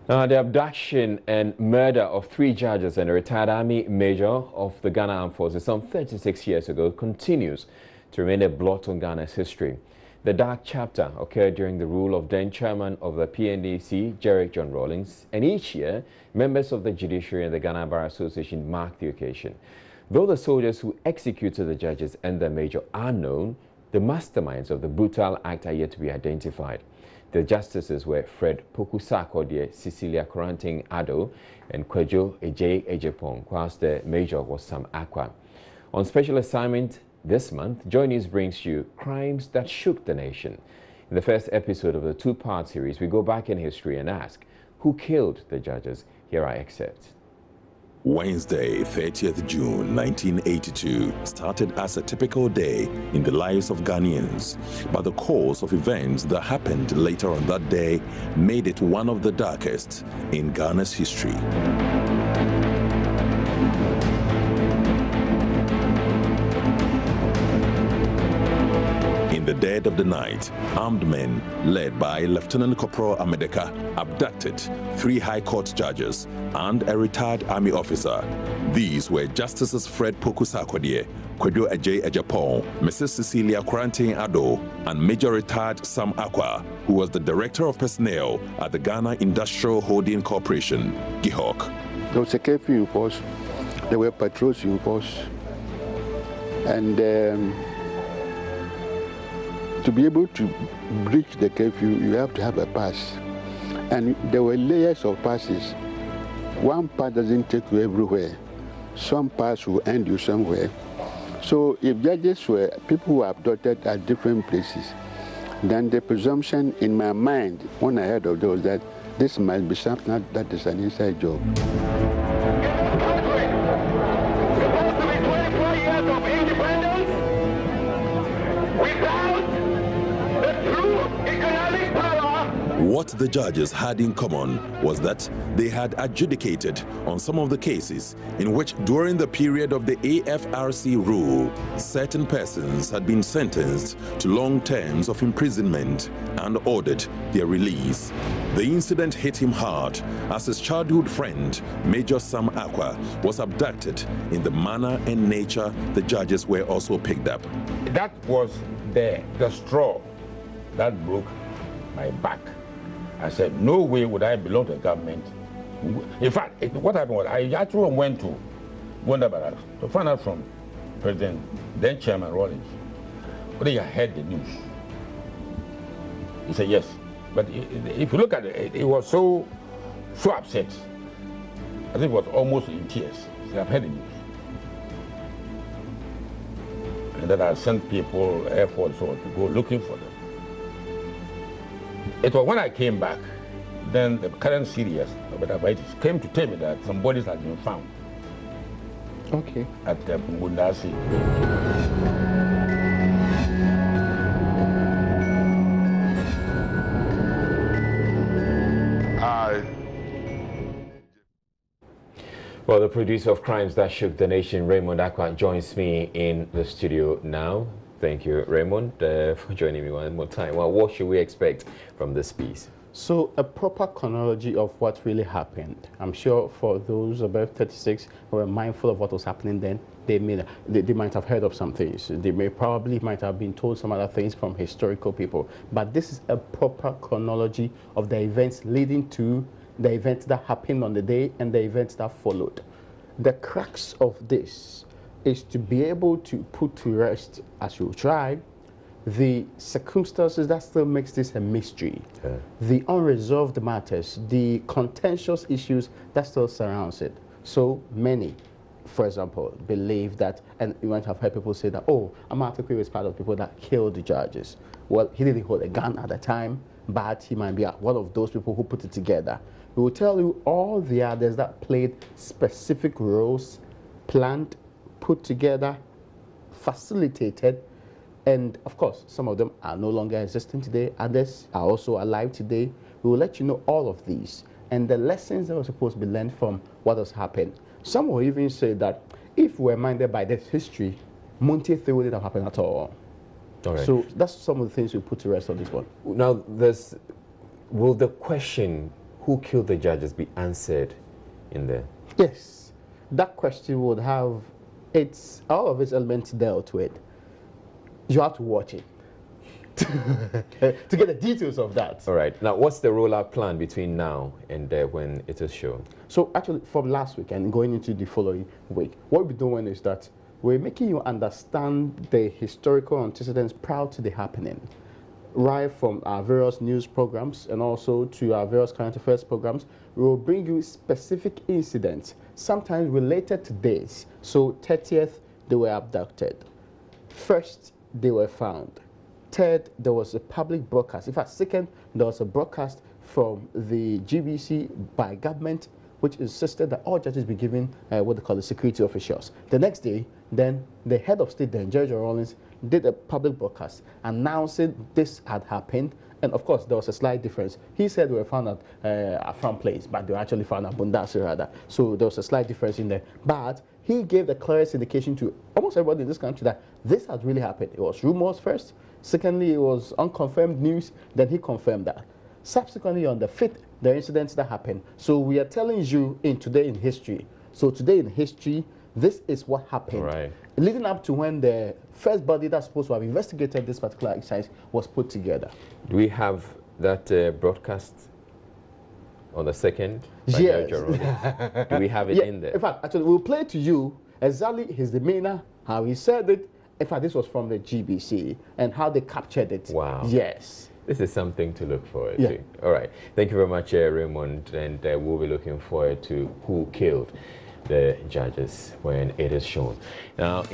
The abduction and murder of 3 judges and a retired army major of the Ghana Armed Forces some 36 years ago continues to remain a blot on Ghana's history. The dark chapter occurred during the rule of then chairman of the PNDC, Jerry John Rawlings, and each year, members of the judiciary and the Ghana Bar Association mark the occasion. Though the soldiers who executed the judges and the major are known, the masterminds of the brutal act are yet to be identified. The justices were Fred Poku-Sarkodie, Cecilia Coranting-Addo, and Kwadwo Ejapong, whilst the major was Sam Akwa. On special assignment this month, JoyNews brings you Crimes That Shook the Nation. In the first episode of the 2-part series, we go back in history and ask, who killed the judges? Here are excerpts. Wednesday, 30th June 1982 started as a typical day in the lives of Ghanaians, but the course of events that happened later on that day made it one of the darkest in Ghana's history. In the dead of the night, armed men led by Lieutenant Corporal Amedeka abducted 3 High Court judges and a retired army officer. These were Justices Fred Poku-Sarkodie, Kwadwo Ejapong, Mrs. Cecilia Coranting-Addo, and Major Retired Sam Akwa, who was the Director of Personnel at the Ghana Industrial Holding Corporation, GIHOC. There was a curfew in force. There were patrols in force. And to be able to breach the curfew, you have to have a pass. And there were layers of passes. One pass doesn't take you everywhere. Some pass will end you somewhere. So if judges were people who are abducted at different places, then the presumption in my mind when I heard of those that this must be something that is an inside job. What the judges had in common was that they had adjudicated on some of the cases in which during the period of the AFRC rule, certain persons had been sentenced to long terms of imprisonment and ordered their release. The incident hit him hard as his childhood friend, Major Sam Akwa, was abducted in the manner and nature the judges were also picked up. That was the straw that broke my back. I said, no way would I belong to the government. In fact, what happened was I actually went to Wonderbarak to find out from President, then Chairman Rawlings, whether he heard the news. He said yes. But if you look at it, it was so upset. I think it was almost in tears. He said, I've heard the news. And then I sent people, Air Force, to go looking for them. It was when I came back, then the current series of the came to tell me that some bodies had been found. Okay. At Mundasi. Well, the producer of Crimes That Shook the Nation, Raymond Akwa, joins me in the studio now. Thank you, Raymond, for joining me one more time. Well, what should we expect from this piece? So, a proper chronology of what really happened. I'm sure for those above 36 who were mindful of what was happening then, they might have heard of some things. They might have been told some other things from historical people. But this is a proper chronology of the events leading to the events that happened on the day and the events that followed. The crux of this is to be able to put to rest, as you try, the circumstances that still makes this a mystery, the unresolved matters, the contentious issues that still surrounds it. So many, for example, believe that, and you might have heard people say that, oh, Amatekwe was part of people that killed the judges. Well, he didn't hold a gun at the time, but he might be one of those people who put it together. We will tell you all the others that played specific roles, planned, put together, facilitated, and of course, some of them are no longer existing today. Others are also alive today. We will let you know all of these and the lessons that were supposed to be learned from what has happened. Some will even say that if we're minded by this history, Monte wouldn't have happened at all. Okay. So that's some of the things we put to rest on this one. Now, will the question who killed the judges be answered in there? Yes, that question would have all of its elements dealt with. You have to watch it to get the details of that. All right. Now, what's the rollout plan between now and when it is shown? So actually, from last week and going into the following week, what we'll be doing is that we're making you understand the historical antecedents prior to the happening, right from our various news programs and also to our various current affairs programs. We will bring you specific incidents, sometimes related to days. So 30th, they were abducted. First, they were found. Third, there was a public broadcast. In fact, second, there was a broadcast from the GBC by government, which insisted that all judges be given what they call the security officials. The next day, then the head of state, then George Rawlings, did a public broadcast announcing this had happened. And of course, there was a slight difference. He said we were found at a front place, but they were actually found at Bundasi rather. So there was a slight difference in there. But he gave the clearest indication to almost everybody in this country that this had really happened. It was rumors first. Secondly, it was unconfirmed news. Then he confirmed that. Subsequently, on the 5th, there are incidents that happened. So we are telling you today in history. So today in history, this is what happened. Right. Leading up to when the first body that's supposed to have investigated this particular exercise was put together. Do we have that broadcast on the 2nd? Yes. Do we have it in there? In fact, actually, we'll play to you exactly his demeanor, how he said it. In fact, this was from the GBC and how they captured it. Wow. Yes. This is something to look forward to. All right. Thank you very much, Raymond. And we'll be looking forward to who killed the judges when it is shown. Now,